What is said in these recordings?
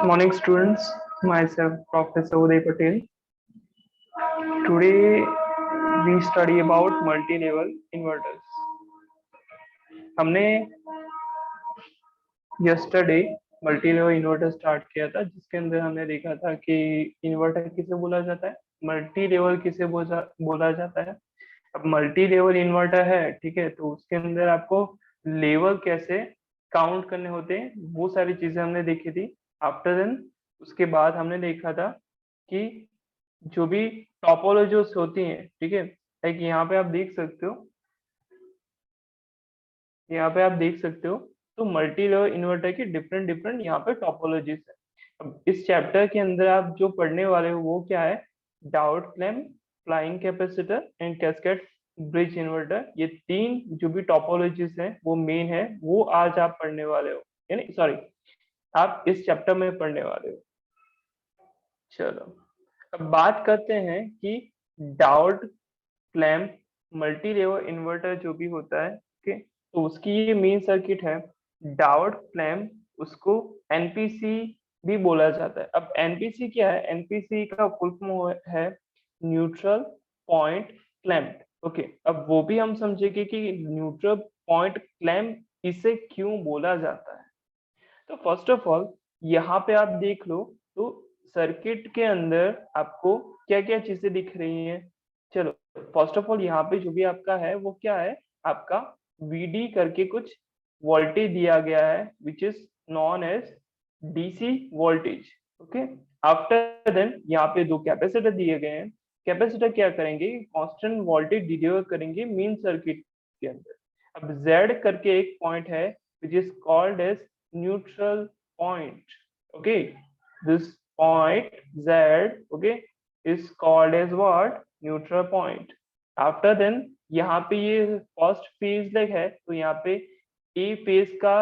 Morning students, myself Professor Uday Patel. Today we study about multi-level inverters. हमने yesterday multi-level inverter start किया था जिसके अंदर हमने देखा था कि इन्वर्टर किसे बोला जाता है, मल्टी लेवल किसे बोला जाता है। अब मल्टी लेवल इन्वर्टर है, ठीक है, तो उसके अंदर आपको लेवल कैसे काउंट करने होते हैं वो सारी चीजें हमने देखी थी। आफ्टर देन उसके बाद हमने देखा था कि जो भी टॉपोलॉजीज होती हैं, ठीक है, लाइक यहाँ पे आप देख सकते हो, यहाँ पे आप देख सकते हो, तो मल्टी लेवल इन्वर्टर की डिफरेंट डिफरेंट यहाँ पे टॉपोलॉजीज है। अब इस चैप्टर के अंदर आप जो पढ़ने वाले हो वो क्या है, diode clamp, flying capacitor and cascade bridge inverter, ये तीन जो भी टॉपोलॉजीज हैं वो मेन है, वो आज आप पढ़ने वाले हो, यानी सॉरी आप इस चैप्टर में पढ़ने वाले हो। चलो अब बात करते हैं कि diode clamp multi level inverter जो भी होता है, ओके, तो उसकी ये मेन सर्किट है डायोड क्लैम्प, उसको एनपीसी भी बोला जाता है। अब एनपीसी क्या है, एनपीसी का फुल फॉर्म है न्यूट्रल पॉइंट क्लैम्प। ओके, अब वो भी हम समझेंगे कि न्यूट्रल पॉइंट क्लैम्प इसे क्यों बोला जाता है। तो फर्स्ट ऑफ ऑल यहाँ पे आप देख लो, तो सर्किट के अंदर आपको क्या क्या चीजें दिख रही हैं। चलो फर्स्ट ऑफ ऑल यहाँ पे जो भी आपका है वो क्या है, आपका वीडी करके कुछ वोल्टेज दिया गया है which is known as DC voltage. Okay, after then यहाँ पे दो कैपेसिटर दिए गए हैं। कैपेसिटर क्या करेंगे, कांस्टेंट वोल्टेज डिलीवर करेंगे मेन सर्किट के अंदर। अब Z करके एक पॉइंट है which is called as neutral point. Okay, this point Z, okay, is called as what, neutral point. After then यहाँ पे ये फर्स्ट फेज लेग है, तो यहाँ पे ए फेज का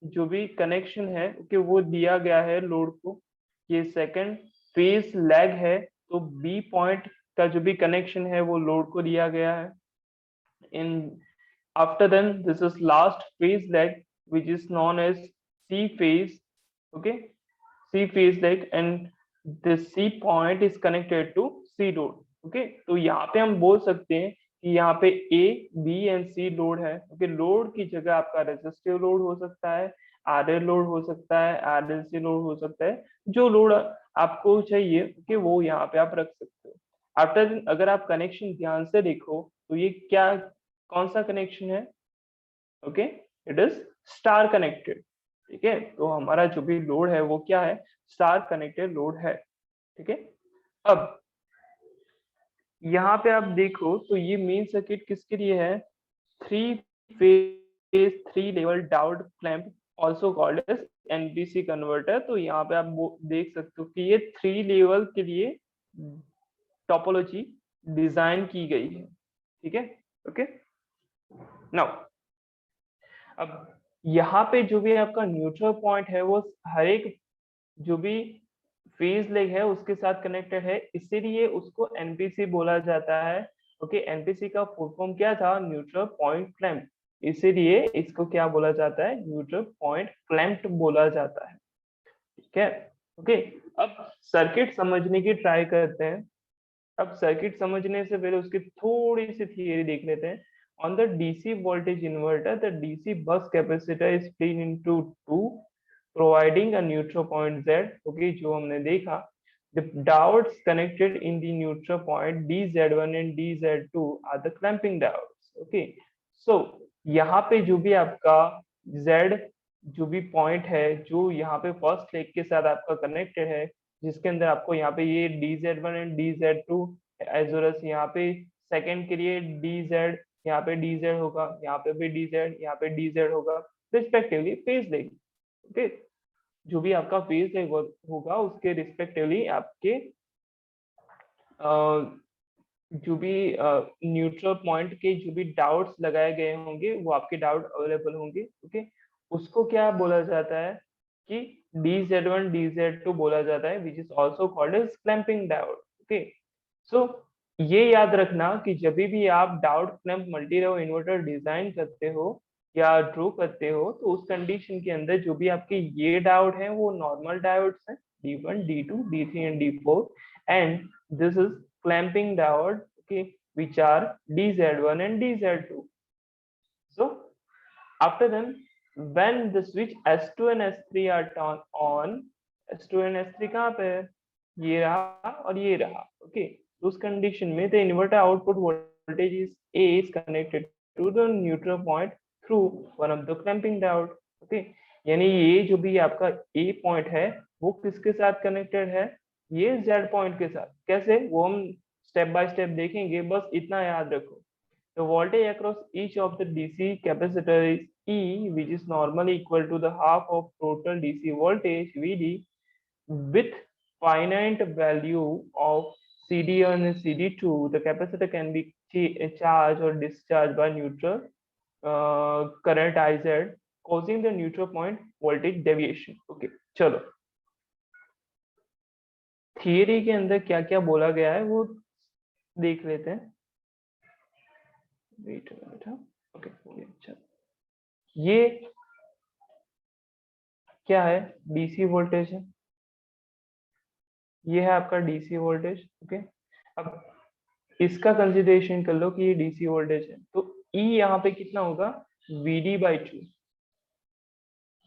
जो भी कनेक्शन है, ओके, वो दिया गया है लोड को। ये सेकंड फेज लेग है, तो बी पॉइंट का जो भी कनेक्शन है वो लोड को दिया गया है। इन after then this is last phase leg which is known as C phase. Okay, C phase leg and the C point is connected to C load. Okay, तो यहाँ पे हम बोल सकते हैं कि यहाँ पे A, B and C load है। ओके, लोड की जगह आपका रेजिस्टिव लोड हो सकता है, RL लोड हो सकता है, RLC लोड हो सकता है, जो लोड आपको चाहिए, ओके, वो यहाँ पे आप रख सकते हो। आफ्टर अगर आप कनेक्शन ध्यान से देखो तो ये क्या, कौन सा कनेक्शन है, okay, it is star connected. ठीक है, तो हमारा जो भी लोड है वो क्या है, स्टार कनेक्टेड लोड है। ठीक है, अब यहाँ पे आप देखो तो ये मेन सर्किट किसके लिए है, three phase three level diode clamp also called as NBC converter. तो यहाँ पे आप देख सकते हो कि ये थ्री लेवल के लिए टोपोलॉजी डिजाइन की गई है। ठीक है, ओके, नाउ अब यहाँ पे जो भी आपका न्यूट्रल पॉइंट है वो हर एक जो भी फेज लेग है उसके साथ कनेक्टेड है, इसीलिए उसको एनपीसी बोला जाता है। ओके, एनपीसी का फुल फॉर्म क्या था, न्यूट्रल पॉइंट क्लैम्प, इसीलिए इसको क्या बोला जाता है, न्यूट्रल पॉइंट क्लैम्प्ड बोला जाता है। ठीक है, ओके, अब सर्किट समझने की ट्राई करते हैं। अब सर्किट समझने से पहले उसकी थोड़ी सी थियरी देख लेते हैं। On the DC voltage inverter, the DC bus capacitor is split into two, providing a neutral point Z. Okay, जो हमने देखा, the diodes connected in the neutral point DZ1 and DZ2 are the clamping diodes. Okay, so यहाँ पे जो भी आपका Z जो भी पॉइंट है जो यहाँ पे फर्स्ट लेग के साथ आपका कनेक्टेड है, जिसके अंदर आपको यहाँ पे ये DZ1 and DZ2 as well as यहाँ पे सेकंड के लिए DZ, यहाँ पे DZ होगा, यहाँ पे भी DZ, यहाँ पे DZ होगा, रिस्पेक्टिवली फेज लेग। ओके, जो भी आपका फेज लेग होगा उसके रिस्पेक्टिवली आपके जो भी न्यूट्रल पॉइंट के जो भी डाउट्स लगाए गए होंगे वो आपके डाउट अवेलेबल होंगे। ओके, उसको क्या बोला जाता है कि DZ1 DZ2 बोला जाता है, which is also called as clamping diode. Okay, so ये याद रखना कि जब भी आप diode clamp multi level inverter design करते हो, या ड्रॉ करते हो तो उस कंडीशन के अंदर जो भी आपके ये डायोड हैं वो नॉर्मल डायोड्स हैं, D1, D2, D3 and D4, and this is clamping diode, okay, which are DZ1 and DZ2. So after them, when the switch S2 and S3 are turned on, S2 and S3 कहाँ पे है, ये रहा और ये रहा, okay, तो उस कंडीशन में the inverter output voltage is A is connected to the neutral point through one of the clamping diode, okay, यानी ये जो भी आपका A पॉइंट है वो किसके साथ कनेक्टेड है, ये Z पॉइंट के साथ। कैसे, वो हम स्टेप बाय स्टेप देखेंगे, बस इतना याद रखो। The voltage across each of the DC capacitor is E, which is normally equal to the half of total DC voltage VD, with finite value of CD1 and CD2. The capacitor can be charged or discharged by neutral current IZ, causing the neutral point voltage deviation. Okay, चलो theory के अंदर क्या क्या बोला गया है वो देख लेते हैं। वेट ओके, चलो ये क्या है, डीसी वोल्टेज है, ये है आपका डीसी वोल्टेज, ओके। अब इसका कंसिडरेशन कर लो कि ये डीसी वोल्टेज है, तो ई यहाँ पे कितना होगा, VD by two,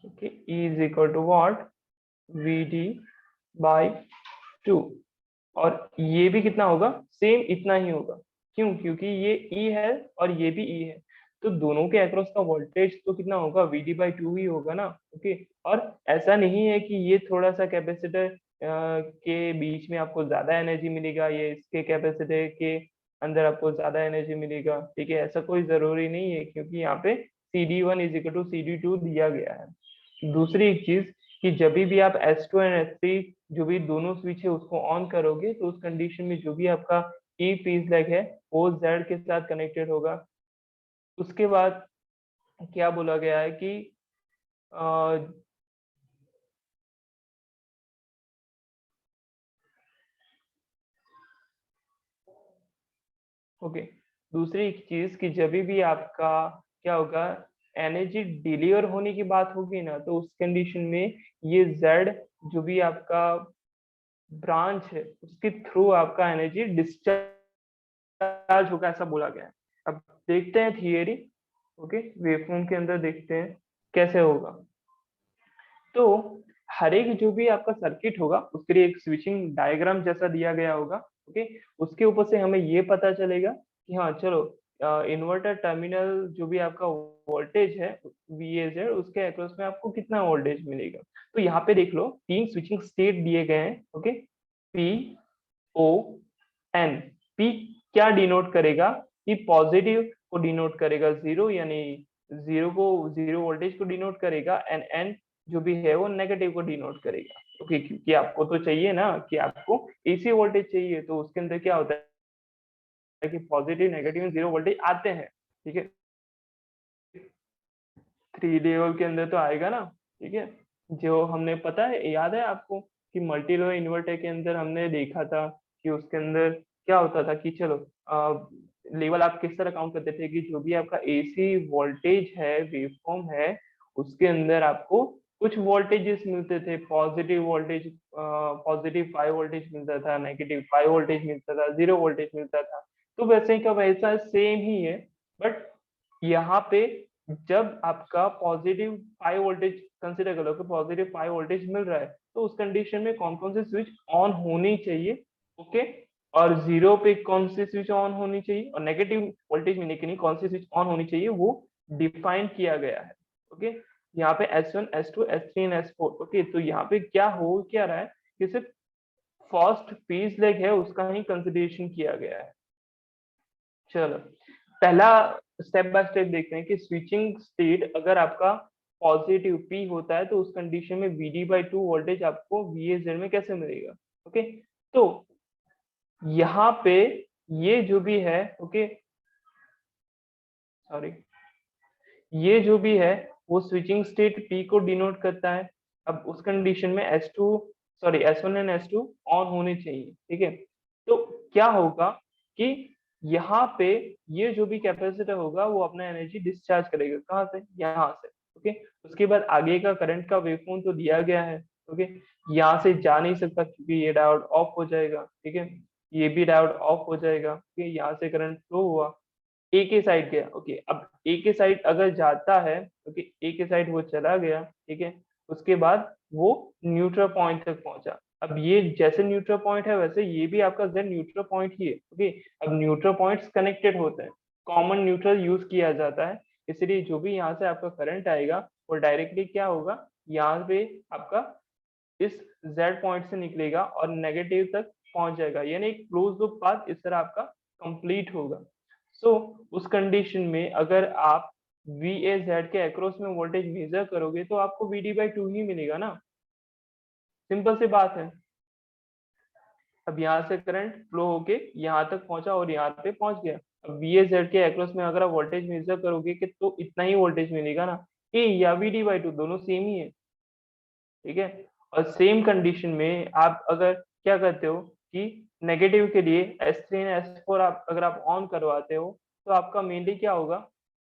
okay, E is equal to what, VD by two, और ये भी कितना होगा, सेम इतना ही होगा। क्यों, क्योंकि ये ई है और ये भी ई है, तो दोनों के अक्रॉस का वोल्टेज तो कितना होगा, वीडी बाई टू ही होगा ना, ओके। और ऐसा नहीं है कि ये थोड़ा सा कैपेसिटर के बीच में आपको ज्यादा एनर्जी मिलेगा, ये इसके कैपेसिटर के अंदर आपको ज्यादा एनर्जी मिलेगा, ठीक है, ऐसा कोई जरूरी नहीं है, क्योंकि यहाँ पे CD1 is equal to CD2 दिया गया है। दूसरी एक चीज कि जब भी आप S2 एंड S3 जो भी दोनों स्विच है उसको ऑन करोगे, तो उस कंडीशन में जो भी आपका ई फीस लेग है वो Z के साथ कनेक्टेड होगा। उसके बाद क्या बोला गया है कि ओके, दूसरी एक चीज कि जब भी आपका क्या होगा, एनर्जी डिलीवर होने की बात होगी ना, तो उस कंडीशन में ये Z जो भी आपका ब्रांच है उसके थ्रू आपका एनर्जी डिस्चार्ज होगा, ऐसा बोला गया है। अब देखते हैं थियरी, ओके, वेवफॉर्म के अंदर देखते हैं कैसे होगा। तो हर एक जो भी आपका सर्किट होगा उसके लिए एक स्विचिंग डायग्राम जैसा दिया गया होगा, ओके। उसके ऊपर से हमें ये पता चलेगा कि हाँ चलो, इन्वर्टर टर्मिनल जो भी आपका वोल्टेज है VAZ, उसके अक्रॉस में आपको कितना वोल्टेज मिलेगा। तो यहाँ पे देख लो, तीन स्विचिंग स्टेट दिए गए हैं, okay, P O N। P क्या डिनोट करेगा, कि पॉजिटिव को डिनोट करेगा जीरो, यानी जीरो को, जीरो वोल्टेज को डिनोट करेगा, एंड N जो भी है वो नेगेटिव को डिनोट करेगा, ओके, क्योंकि आपको तो चाहिए ना कि आपको एसी वोल्टेज चाहिए, तो उसके अंदर क्या होता है कि पॉजिटिव नेगेटिव जीरो वोल्टेज आते हैं, ठीक है, थ्री लेवल के अंदर तो आएगा ना, ठीक है। जो हमने पता है, याद है आपको कि मल्टी लेवल इन्वर्टर के अंदर हमने देखा था कि उसके अंदर क्या होता था कि चलो लेवल आप किस तरह काउंट करते थे कि जो भी आपका एसी वोल्टेज है, वेवफॉर्म है, उसके अंदर आपको कुछ वोल्टेजेस मिलते थे, पॉजिटिव वोल्टेज, पॉजिटिव 5 वोल्टेज मिलता था, नेगेटिव 5 वोल्टेज मिलता था, जीरो वोल्टेज मिलता था। तो वैसे का वैसा सेम ही है, बट यहाँ पे जब आपका पॉजिटिव 5 वोल्टेज कंसिडर करो कि पॉजिटिव 5 वोल्टेज मिल रहा है, तो उस कंडीशन में कौन कौन से स्विच ऑन होनी चाहिए, ओके, और जीरो पे कौन सी स्विच ऑन होनी चाहिए, और नेगेटिव वोल्टेज मिलने के लिए कौन सी स्विच ऑन होनी चाहिए, वो डिफाइन किया गया है, ओके। यहाँ पे S1, S2, S3 and S4, okay. तो यहाँ पे क्या हो क्या रहा है कि सिर्फ फर्स्ट पीस लेग है उसका ही कंसिडरेशन किया गया है। चलो पहला स्टेप बाय स्टेप देखते हैं कि स्विचिंग स्टेट अगर आपका पॉजिटिव P होता है तो उस कंडीशन में VD बाई टू वोल्टेज आपको VAZ में कैसे मिलेगा, ओके। तो यहाँ पे ये जो भी है, ओके, सॉरी, ये जो भी है वो स्विचिंग स्टेट P को डिनोट करता है। अब उस कंडीशन में S1 एंड S2 ऑन होने चाहिए, ठीक है। तो क्या होगा कि यहाँ पे ये जो भी कैपेसिटर होगा वो अपना एनर्जी डिस्चार्ज करेगा, कहाँ से, यहाँ से। ओके, उसके बाद आगे का करंट का वेवफॉर्म तो दिया गया है। ओके, यहाँ से जा नहीं सकता क्योंकि ये डायोड ऑफ हो जाएगा। ठीक है, ये भी डायोड ऑफ हो जाएगा। ओके, यहाँ से करंट फ्लो हुआ, ए के साइड गया। ओके, अब ए के साइड अगर जाता है, ओके, ए के साइड वो चला गया। ठीक है, उसके बाद वो न्यूट्रल पॉइंट तक पहुंचा। अब ये जैसे न्यूट्रल पॉइंट है वैसे ये भी आपका जेड न्यूट्रल पॉइंट ही है। ओके, अब न्यूट्रल पॉइंट्स कनेक्टेड होते हैं, कॉमन न्यूट्रल यूज किया जाता है, इसलिए जो भी यहाँ से आपका करंट आएगा वो डायरेक्टली क्या होगा, यहाँ पे आपका इस जेड पॉइंट से निकलेगा और नेगेटिव तक पहुंच जाएगा, यानी एक क्लोज लूप पाथ इस तरह आपका कंप्लीट होगा। सो उस कंडीशन में अगर आप वी ए जेड के अक्रॉस में वोल्टेज मेजर करोगे तो आपको वी डी बाई टू ही मिलेगा ना, सिंपल सी बात है। अब यहाँ से करंट फ्लो होके यहाँ तक पहुंचा और यहाँ पे पहुंच गया। अब वी ए जेड के अक्रॉस में अगर आप वोल्टेज मेजर करोगे कि तो इतना ही वोल्टेज मिलेगा ना, ए या वी डी बाई टू दोनों सेम ही है। ठीक है, और सेम कंडीशन में आप अगर क्या करते हो कि नेगेटिव के लिए S3 एंड S4 आप अगर आप ऑन करवाते हो तो आपका मेनली क्या होगा,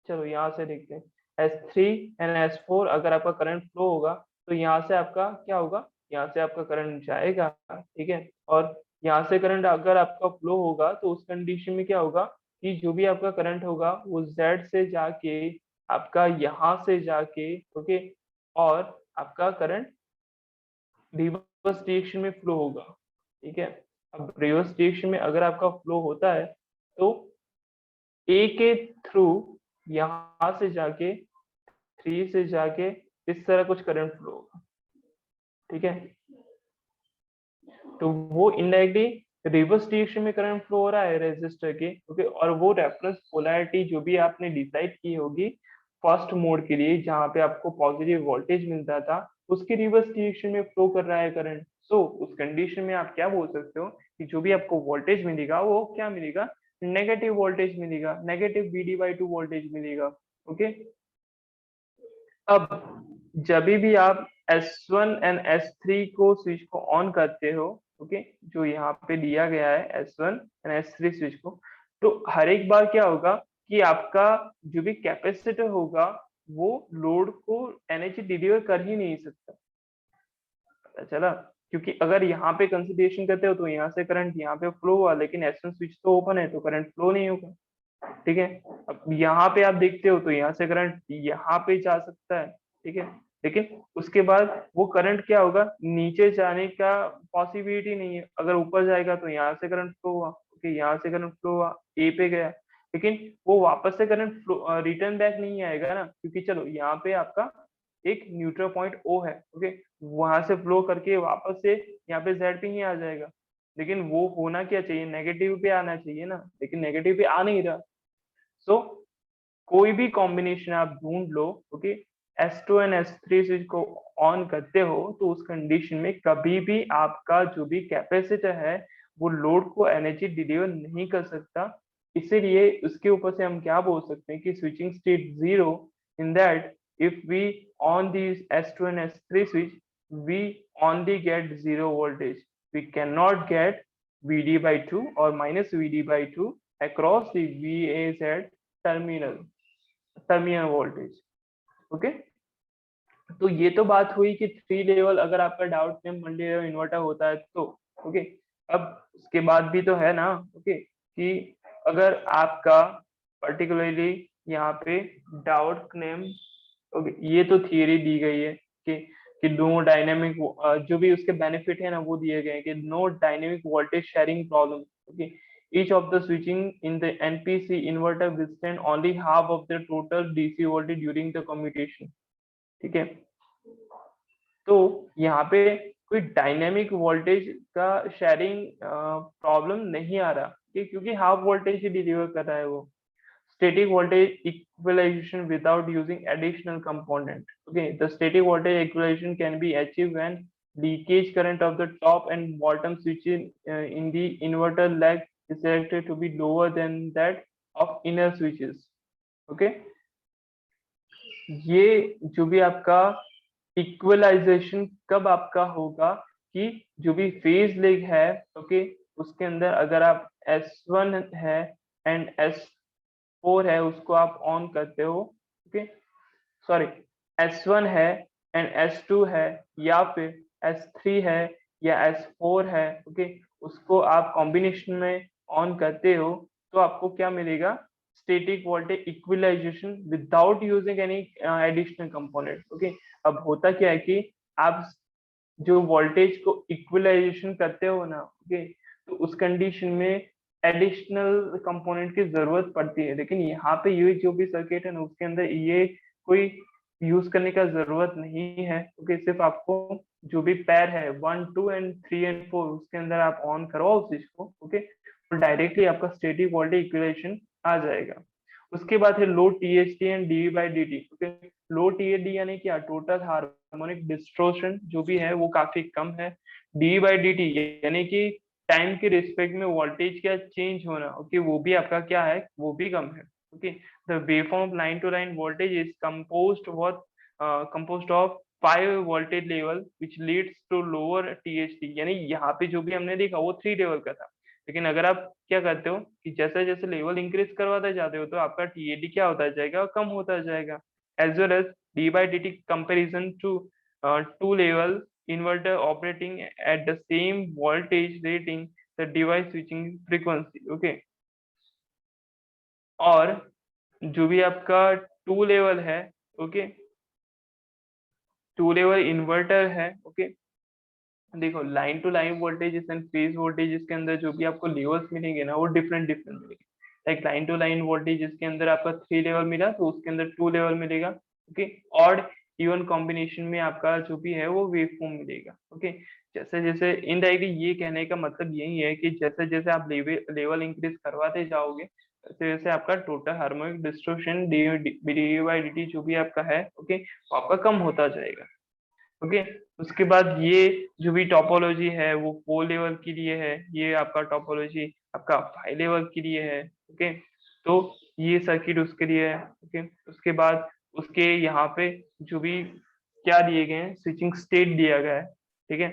चलो यहाँ से देखते हैं। S3 एंड S4 अगर आपका करंट फ्लो होगा तो यहाँ से आपका क्या होगा, यहाँ से आपका करंट जाएगा। ठीक है, और यहाँ से करंट अगर आपका फ्लो होगा तो उस कंडीशन में क्या होगा कि जो भी आपका करंट होगा वो Z से जाके आपका यहाँ से जाके, ओके, और आपका करंट रिवर्स डायरेक्शन में फ्लो होगा। ठीक है, अब रिवर्स डायरेक्शन में अगर आपका फ्लो होता है तो ए के थ्रू यहां से जाके 3 से जाके इस तरह कुछ करंट फ्लो होगा। ठीक है, तो वो इनडायरेक्टली रिवर्स डायरेक्शन में करंट फ्लो हो रहा है रेजिस्टर के। ओके, और वो रेफरेंस पोलैरिटी जो भी आपने डिसाइड की होगी फर्स्ट मोड के लिए जहां पे आपको पॉजिटिव वोल्टेज मिलता था उसके रिवर्स डायरेक्शन में फ्लो कर रहा है करंट। सो उस कंडीशन में आप क्या बोल सकते हो कि जो भी आपको वोल्टेज मिलेगा वो क्या मिलेगा, नेगेटिव वोल्टेज मिलेगा, negative V D by two voltage मिलेगा। ओके, अब जब भी आप S1 एंड S3 को स्विच को ऑन करते हो, ओके, जो यहाँ पे दिया गया है S1 एंड S3 स्विच को, तो हर एक बार क्या होगा कि आपका जो भी कैपेसिटर होगा वो लोड को एनर्जी डिलीवर कर ही नहीं सकता। पता चला, क्योंकि अगर यहाँ पे कंसिडरेशन करते हो तो यहाँ से करंट यहाँ पे फ्लो हुआ लेकिन S1 स्विच तो ओपन है तो करंट फ्लो नहीं होगा। ठीक है, अब यहाँ पे आप देखते हो तो यहाँ से करंट यहाँ पे जा सकता है। ठीक है, लेकिन उसके बाद वो करंट क्या होगा, नीचे जाने का पॉसिबिलिटी नहीं है। अगर ऊपर जाएगा तो यहाँ से करंट फ्लो हुआ, ओके, यहाँ से करंट फ्लो हुआ, ए पे गया, लेकिन वो वापस से करंट फ्लो रिटर्न बैक नहीं आएगा ना, क्योंकि चलो यहाँ पे आपका एक न्यूट्रल पॉइंट ओ है। ओके, वहां से फ्लो करके वापस से यहाँ पे जेड पे ही आ जाएगा, लेकिन वो होना क्या चाहिए, नेगेटिव पे आना चाहिए ना, लेकिन नेगेटिव पे आ नहीं रहा। सो कोई भी कॉम्बिनेशन आप ढूंढ लो, okay, S2 and S3 switch को ऑन करते हो तो उस कंडीशन में कभी भी आपका जो भी कैपेसिटर है वो लोड को एनर्जी डिलीवर नहीं कर सकता। इसीलिए उसके ऊपर से हम क्या बोल सकते हैं कि switching state zero, in that if we on these S2 and S3 switch we only get zero voltage, we cannot get VD by 2 or minus VD by 2 across the VAZ terminal voltage. Okay, तो ये तो बात हुई कि 3 level अगर आपका doubt में multi level inverter होता है तो। ओके, अब उसके बाद भी तो है ना, ओके, कि अगर आपका पर्टिकुलरली यहाँ पे डाउट नेम, ओके, ये तो थियरी दी गई है कि नो डायनेमिक, जो भी उसके बेनिफिट है ना वो दिए गए हैं कि no dynamic voltage sharing problem. Okay, each of the switching in the NPC inverter will send only half of the total DC voltage during the commutation। ठीक है, तो यहाँ पे कोई डायनेमिक वोल्टेज का शेयरिंग प्रॉब्लम नहीं आ रहा, क्योंकि हाफ वोल्टेज ही डिलीवर कर रहा है वो। static voltage equalization without using additional component. Okay, the static voltage equalization can be achieved when leakage current of the top and bottom switches in the inverter leg is selected to be lower than that of inner switches. Okay, ये जो भी आपका equalisation कब आपका होगा कि जो भी फेज लेग है, ओके, उसके अंदर अगर आप S1 है एंड S4 है उसको आप ऑन करते हो, ओके सॉरी S1 है एंड S2 है या फिर S3 है या S4 है, ओके उसको आप कॉम्बिनेशन में ऑन करते हो तो आपको क्या मिलेगा, static voltage equalization without using any additional component, okay. अब होता क्या है कि आप जो वोल्टेज को इक्विलाइजेशन करते हो ना, ओके तो उस कंडीशन में एडिशनल कंपोनेंट की जरूरत पड़ती है, लेकिन यहाँ पे ये जो भी सर्किट है ना उसके अंदर ये कोई यूज करने का जरूरत नहीं है, ओके सिर्फ आपको जो भी पैर है 1 2 एंड 3 एंड 4 उसके अंदर आप ऑन करो उस चीज को, ओके तो डायरेक्टली आपका स्टैटिक वोल्टेज इक्विलाइजेशन आ जाएगा। उसके बाद है low THD and D by D T, okay low THD यानी क्या, टोटल हार्मोनिक डिस्टोर्शन जो भी है वो काफी कम है। डी बाई डी टी यानी कि टाइम के रिस्पेक्ट में वोल्टेज का चेंज होना, ओके वो भी आपका क्या है, वो भी कम है, okay. The waveform line to line voltage is composed of 5 voltage level which leads to lower THD, यानी यहाँ पे जो भी हमने देखा वो 3 लेवल का था, लेकिन अगर आप क्या करते हो कि जैसे जैसे लेवल इंक्रीज करवाते जाते हो तो आपका TAD क्या होता जाएगा, कम होता जाएगा। As well as D by D T comparison to two level inverter operating at the same voltage rating the device switching frequency, okay। और जो भी आपका टू लेवल है, ओके टू लेवल इन्वर्टर है, ओके देखो line to line voltages and phase voltages के अंदर जो भी आपको लेवल्स मिलेंगे ना वो डिफरेंट डिफरेंट मिलेंगे। Like line to line voltage जिसके अंदर आपका 3 लेवल मिला तो उसके अंदर 2 लेवल मिलेगा, ओके ऑड इवन कॉम्बिनेशन में आपका जो भी है वो वेव फॉर्म मिलेगा, ओके। जैसे जैसे इनडायरेक्टली ये कहने का मतलब यही है कि जैसे जैसे आप लेवल इंक्रीज करवाते जाओगे वैसे वैसे आपका total harmonic distortion D by D T जो भी आपका है, ओके वो आपका कम होता जाएगा, ओके। उसके बाद ये जो भी टोपोलॉजी है वो 4 लेवल के लिए है, ये आपका टोपोलॉजी आपका 5 लेवल के लिए है, ओके तो ये सर्किट उसके लिए है, ओके। उसके बाद उसके यहाँ पे जो भी क्या दिए गए हैं, स्विचिंग स्टेट दिया गया है, ठीक है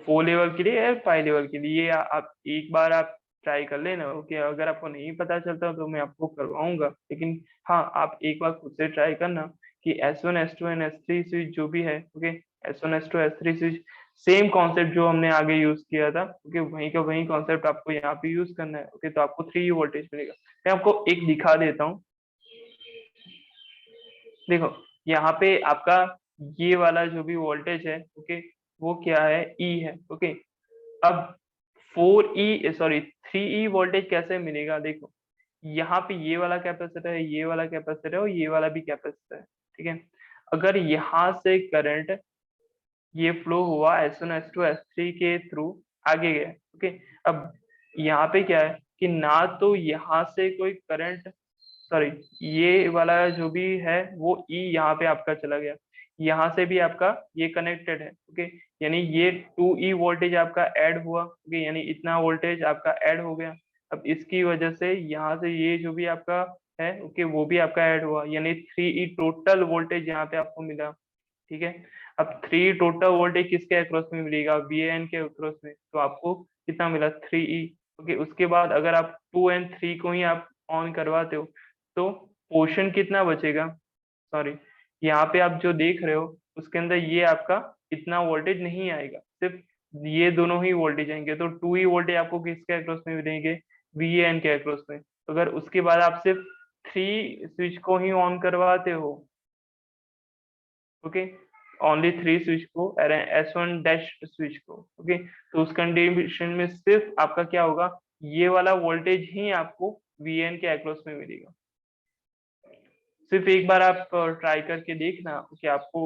4 लेवल के लिए है 5 लेवल के लिए, आप एक बार आप ट्राई कर लेना, ओके अगर आपको नहीं पता चलता तो मैं आपको करवाऊंगा, लेकिन हाँ आप एक बार खुद से ट्राई करना कि S1 S2 and S3 switch जो भी है, okay S1 S2 S3 switch same concept जो हमने आगे यूज किया था, ओके वहीं का वहीं कॉन्सेप्ट आपको यहाँ पे यूज करना है, ओके तो आपको 3 वोल्टेज मिलेगा। मैं आपको एक दिखा देता हूँ, देखो यहाँ पे आपका ये वाला जो भी वोल्टेज है, ओके वो क्या है, ई है, ओके। अब 3E वोल्टेज कैसे मिलेगा, देखो यहाँ पे ये वाला कैपेसिटर है, ये वाला कैपेसिटर है और ये वाला भी कैपेसिटर है, ठीक है। अगर यहाँ से करंट ये फ्लो हुआ S1 S2 S3 के थ्रू आगे गया, ओके। अब यहाँ पे क्या है कि ना तो यहाँ से कोई करंट, सॉरी ये वाला जो भी है वो ई यहाँ पे आपका चला गया, यहाँ से भी आपका ये कनेक्टेड है, ओके यानी ये 2E वोल्टेज आपका ऐड हुआ, ओके यानी इतना वोल्टेज आपका ऐड हो गया। अब इसकी वजह से यहाँ से ये जो भी आपका है, ओके वो भी आपका ऐड हुआ, यानी 3E टोटल वोल्टेज यहाँ पे आपको मिला, ठीक है। अब 3 टोटल वोल्टेज किसके अक्रॉस में मिलेगा, VAN के अक्रॉस में, तो आपको कितना मिला 3E, ओके। उसके बाद अगर आप 2 एंड 3 को ही आप ऑन करवाते हो तो पोर्शन कितना बचेगा, सॉरी यहाँ पे आप जो देख रहे हो उसके अंदर ये आपका इतना वोल्टेज नहीं आएगा, सिर्फ ये दोनों ही वोल्टेज आएंगे, तो 2E वोल्टेज आपको किसके अक्रॉस में मिलेंगे, VAN के अक्रॉस में। तो अगर उसके बाद आप सिर्फ 3 स्विच को ही ऑन करवाते हो, ओके ओनली 3 स्विच को S1 डैश स्विच को, ओके तो उस कंडीशन में सिर्फ आपका क्या होगा, ये वाला वोल्टेज ही आपको VN के अक्रॉस में मिलेगा। सिर्फ एक बार आप ट्राई करके देखना कि आपको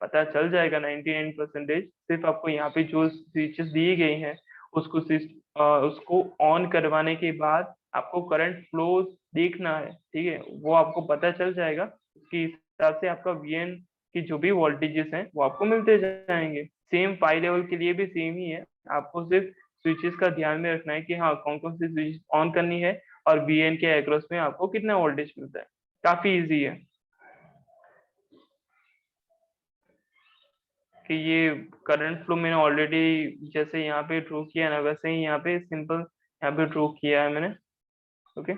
पता चल जाएगा 99%। सिर्फ आपको यहाँ पे जो स्विचेस दी गई हैं उसको ऑन करवाने के बाद आपको करंट फ्लो देखना है, ठीक है वो आपको पता चल जाएगा, उसके हिसाब से आपका VN की जो भी वोल्टेजेस हैं वो आपको मिलते जाएंगे। सेम 5 लेवल के लिए भी सेम ही है, आपको सिर्फ स्विचेस का ध्यान में रखना है कि हाँ कौन कौन सी स्विच ऑन करनी है और VN के अक्रॉस में आपको कितना वोल्टेज मिलता है, काफी इजी है कि ये करंट फ्लो मैंने ऑलरेडी जैसे यहाँ पे ड्रॉ किया ना वैसे ही यहाँ पे सिंपल यहाँ पे ड्रॉ किया है मैंने, ओके।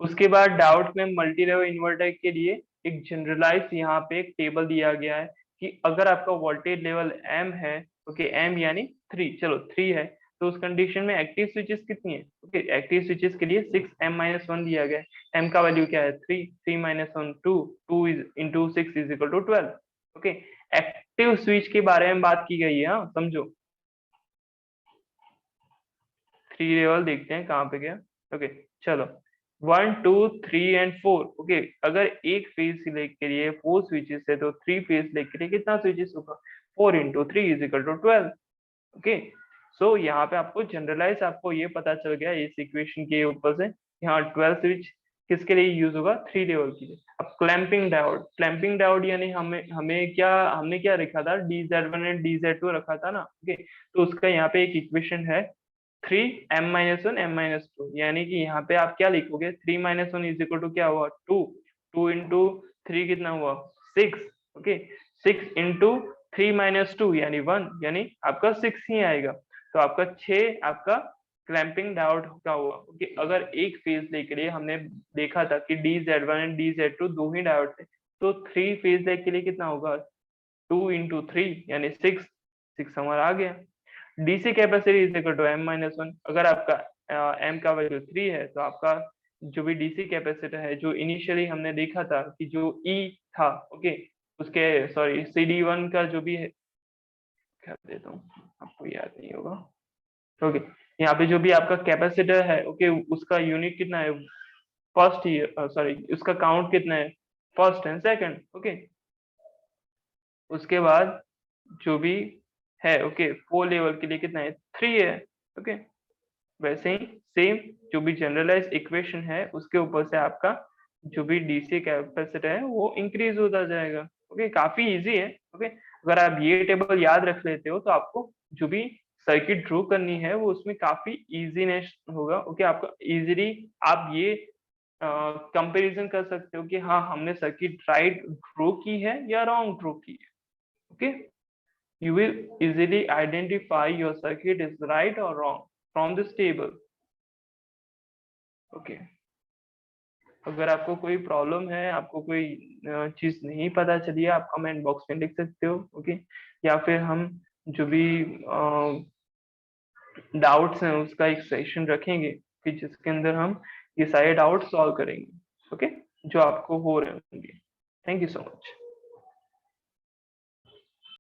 उसके बाद डाउट में मल्टी लेवल इन्वर्टर के लिए एक जनरलाइज यहाँ पे एक टेबल दिया गया है कि अगर आपका वोल्टेज लेवल m है, ओके, m यानी 3, चलो 3 है, तो उस कंडीशन में एक्टिव स्विचेस कितनी है? ओके, एक्टिव स्विचेस के लिए 6m-1 दिया गया है। m का वैल्यू क्या है? 3, 3-1 2, 2 into 6 is equal to 12। Okay, active switch के बारे में बात की गई है, हाँ समझो। 3 लेवल देखते हैं कहाँ पे गया। ओके, चलो 1 2 3 एंड 4। ओके, अगर एक फेज सिलेक्ट के लिए 4 स्विचेस है तो 3 फेज सिलेक्ट के लिए कितना स्विचेस होगा? 4 into 3 is equal to 12। Okay, so यहाँ पे आपको जनरलाइज आपको ये पता चल गया इस इक्वेशन के ऊपर से, यहाँ 12 स्विच किसके लिए यूज होगा? 3 लेवल के लिए। अब क्लैंपिंग डायोड यानी हमने क्या लिखा था? DZ1 एंड DZ2 रखा था ना। ओके, तो उसका यहाँ पे एक इक्वेशन है 3m-1 m-2, यानी कि यहाँ पे आप क्या लिखोगे? 3-1 इज इक्वल टू क्या हुआ? 2, 2 into 3 कितना हुआ? 6। ओके, 6 into 3-2 यानी 1, यानी आपका 6 ही आएगा। तो आपका 6 आपका क्लैंपिंग डायोड का हुआ। ओके, अगर एक फेज लेग के लिए हमने देखा था कि DZ1 एंड DZ2 दो ही डायोड थे, तो 3 फेज लेग के लिए कितना होगा? 2 into 3 यानी 6 हमारा आ गया। DC capacity is equal to m-1। अगर आपका m का वैल्यू 3 है तो आपका जो भी डीसी कैपेसिटर है, जो इनिशियली हमने देखा था कि जो E था, ओके, उसके सॉरी CD1 का जो भी है, कर देता हूँ, आपको याद नहीं होगा। ओके, यहाँ पे जो भी आपका कैपेसिटर है, ओके, उसका यूनिट कितना है? फर्स्ट ही, सॉरी, उसका काउंट कितना है? First and second. ओके, उसके बाद जो भी है, ओके, 4 लेवल के लिए कितना है? 3 है। ओके, वैसे ही सेम जो भी जनरलाइज इक्वेशन है उसके ऊपर से आपका जो भी डीसी कैपेसिटर है वो इंक्रीज होता जाएगा। ओके, काफी इजी है। ओके, अगर आप ये टेबल याद रख लेते हो तो आपको जो भी सर्किट ड्रॉ करनी है वो उसमें काफी इजीनेस होगा। ओके, आपका इजीली आप ये कंपैरिजन कर सकते हो कि हाँ हमने सर्किट राइट ड्रॉ की है या रॉन्ग ड्रॉ की है। Okay, you will easily identify your circuit is right or wrong from this table. Okay, अगर आपको कोई प्रॉब्लम है, आपको कोई चीज नहीं पता चली है, आप कमेंट बॉक्स में लिख सकते हो। ओके, या फिर हम जो भी डाउट्स हैं उसका एक सेशन रखेंगे कि जिसके अंदर हम ये सारे डाउट सॉल्व करेंगे। ओके, जो आपको हो रहे होंगे। Thank you so much.